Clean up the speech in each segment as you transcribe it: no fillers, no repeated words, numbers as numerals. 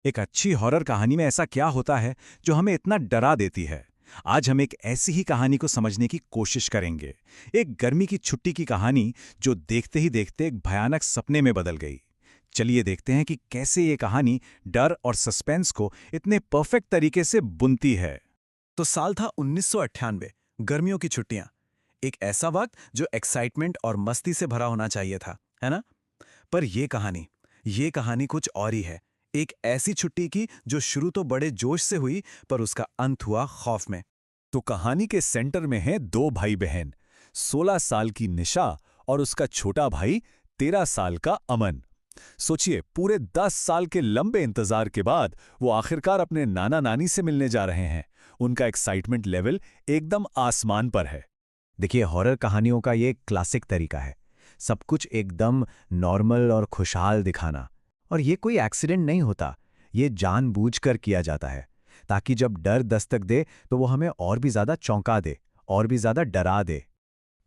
एक अच्छी हॉरर कहानी में ऐसा क्या होता है जो हमें इतना डरा देती है? आज हम एक ऐसी ही कहानी को समझने की कोशिश करेंगे। एक गर्मी की छुट्टी की कहानी जो देखते ही देखते एक भयानक सपने में बदल गई। चलिए देखते हैं कि कैसे ये कहानी डर और सस्पेंस को इतने परफेक्ट तरीके से बुनती है। तो साल था 1998। गर्मियों की छुट्टियां। एक ऐसा वक्त जो एक्साइटमेंट और मस्ती से भरा होना चाहिए था, है ना? पर ये कहानी कुछ और ही है। एक ऐसी छुट्टी की जो शुरू तो बड़े जोश से हुई, पर उसका अंत हुआ खौफ में। तो कहानी के सेंटर में हैं दो भाई बहन, 16 साल की निशा और उसका छोटा भाई 13 साल का अमन। सोचिए, पूरे 10 साल के लंबे इंतजार के बाद वो आखिरकार अपने नाना नानी से मिलने जा रहे हैं। उनका एक्साइटमेंट लेवल एकदम आसमान पर है। देखिए, हॉरर कहानियों का ये एक क्लासिक तरीका है। सब कुछ एकदम नॉर्मल और खुशहाल दिखाना। और ये कोई एक्सीडेंट नहीं होता, ये जानबूझकर किया जाता है, ताकि जब डर दस्तक दे तो वो हमें और भी ज्यादा चौंका दे, और भी ज्यादा डरा दे।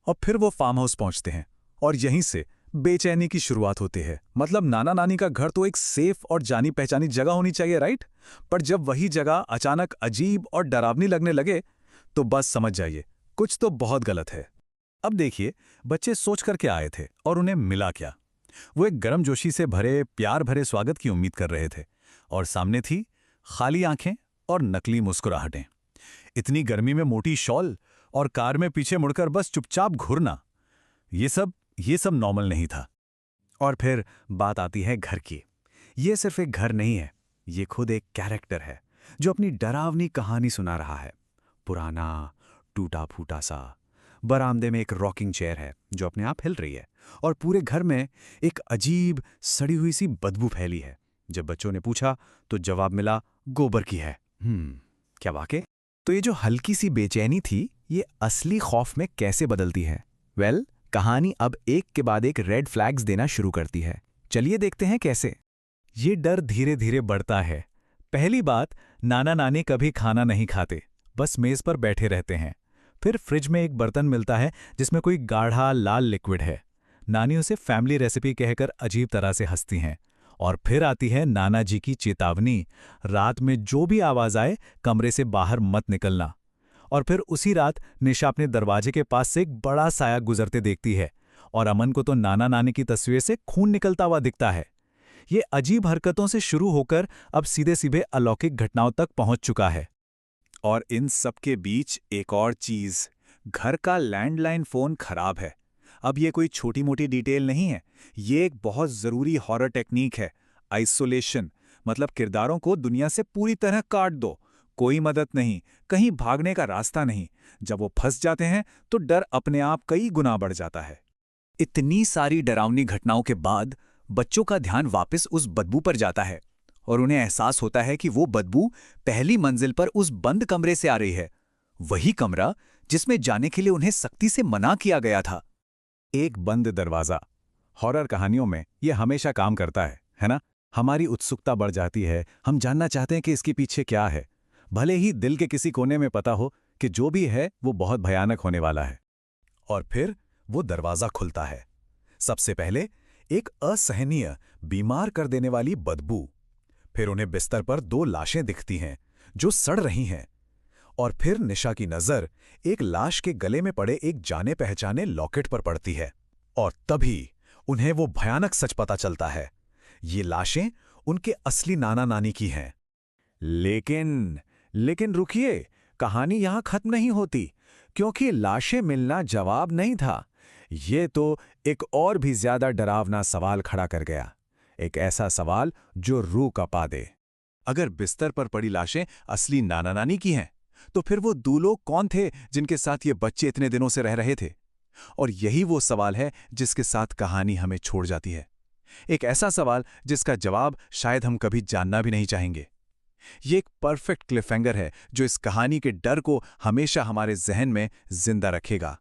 और फिर वो फार्म हाउस पहुंचते हैं और यहीं से बेचैनी की शुरुआत होती है। मतलब नाना नानी का घर तो एक सेफ और जानी पहचानी जगह होनी चाहिए, राइट? पर जब वही जगह अचानक अजीब और डरावनी लगने लगे तो बस समझ जाइए, कुछ तो बहुत गलत है। अब देखिए, बच्चे सोच करके आए थे और उन्हें मिला क्या? वो एक गर्मजोशी से भरे प्यार भरे स्वागत की उम्मीद कर रहे थे, और सामने थी खाली आंखें और नकली मुस्कुराहटें। इतनी गर्मी में मोटी शॉल और कार में पीछे मुड़कर बस चुपचाप घूरना, ये सब नॉर्मल नहीं था। और फिर बात आती है घर की। ये सिर्फ एक घर नहीं है, ये खुद एक कैरेक्टर है जो अपनी डरावनी कहानी सुना रहा है। पुराना, टूटा फूटा सा बरामदे में एक रॉकिंग चेयर है जो अपने आप हिल रही है, और पूरे घर में एक अजीब सड़ी हुई सी बदबू फैली है। जब बच्चों ने पूछा तो जवाब मिला, गोबर की है। क्या वाकई? तो ये जो हल्की सी बेचैनी थी, ये असली खौफ में कैसे बदलती है? कहानी अब एक के बाद एक रेड फ्लैग्स देना शुरू करती है। चलिए देखते हैं कैसे। ये डर धीरे धीरे बढ़ता है। पहली बात, नाना नानी कभी खाना नहीं खाते, बस मेज पर बैठे रहते हैं। फिर फ्रिज में एक बर्तन मिलता है जिसमें कोई गाढ़ा लाल लिक्विड है। नानी उसे फैमिली रेसिपी कहकर अजीब तरह से हंसती हैं। और फिर आती है नाना जी की चेतावनी, रात में जो भी आवाज आए कमरे से बाहर मत निकलना। और फिर उसी रात निशा अपने दरवाजे के पास से एक बड़ा साया गुजरते देखती है, और अमन को तो नाना नानी की तस्वीर से खून निकलता हुआ दिखता है। ये अजीब हरकतों से शुरू होकर अब सीधे सीधे अलौकिक घटनाओं तक पहुंच चुका है। और इन सब के बीच एक और चीज, घर का लैंडलाइन फोन खराब है। अब ये कोई छोटी मोटी डिटेल नहीं है, ये एक बहुत जरूरी हॉरर टेक्निक है। आइसोलेशन, मतलब किरदारों को दुनिया से पूरी तरह काट दो। कोई मदद नहीं, कहीं भागने का रास्ता नहीं। जब वो फंस जाते हैं तो डर अपने आप कई गुना बढ़ जाता है। इतनी सारी डरावनी घटनाओं के बाद बच्चों का ध्यान वापस उस बदबू पर जाता है, और उन्हें एहसास होता है कि वो बदबू पहली मंजिल पर उस बंद कमरे से आ रही है। वही कमरा जिसमें जाने के लिए उन्हें सख्ती से मना किया गया था। एक बंद दरवाजा। हॉरर कहानियों में यह हमेशा काम करता है ना? हमारी उत्सुकता बढ़ जाती है, हम जानना चाहते हैं कि इसके पीछे क्या है, भले ही दिल के किसी कोने में पता हो कि जो भी है वो बहुत भयानक होने वाला है। और फिर वो दरवाजा खुलता है। सबसे पहले एक असहनीय, बीमार कर देने वाली बदबू। फिर उन्हें बिस्तर पर दो लाशें दिखती हैं जो सड़ रही हैं। और फिर निशा की नजर एक लाश के गले में पड़े एक जाने पहचाने लॉकेट पर पड़ती है। और तभी उन्हें वो भयानक सच पता चलता है, ये लाशें उनके असली नाना नानी की हैं। लेकिन रुकिए, कहानी यहां खत्म नहीं होती, क्योंकि लाशें मिलना जवाब नहीं था। ये तो एक और भी ज्यादा डरावना सवाल खड़ा कर गया। एक ऐसा सवाल जो रूह कांपा दे। अगर बिस्तर पर पड़ी लाशें असली नाना नानी की हैं, तो फिर वो दो लोग कौन थे जिनके साथ ये बच्चे इतने दिनों से रह रहे थे? और यही वो सवाल है जिसके साथ कहानी हमें छोड़ जाती है। एक ऐसा सवाल जिसका जवाब शायद हम कभी जानना भी नहीं चाहेंगे। ये एक परफेक्ट क्लिफहैंगर है जो इस कहानी के डर को हमेशा हमारे जहन में जिंदा रखेगा।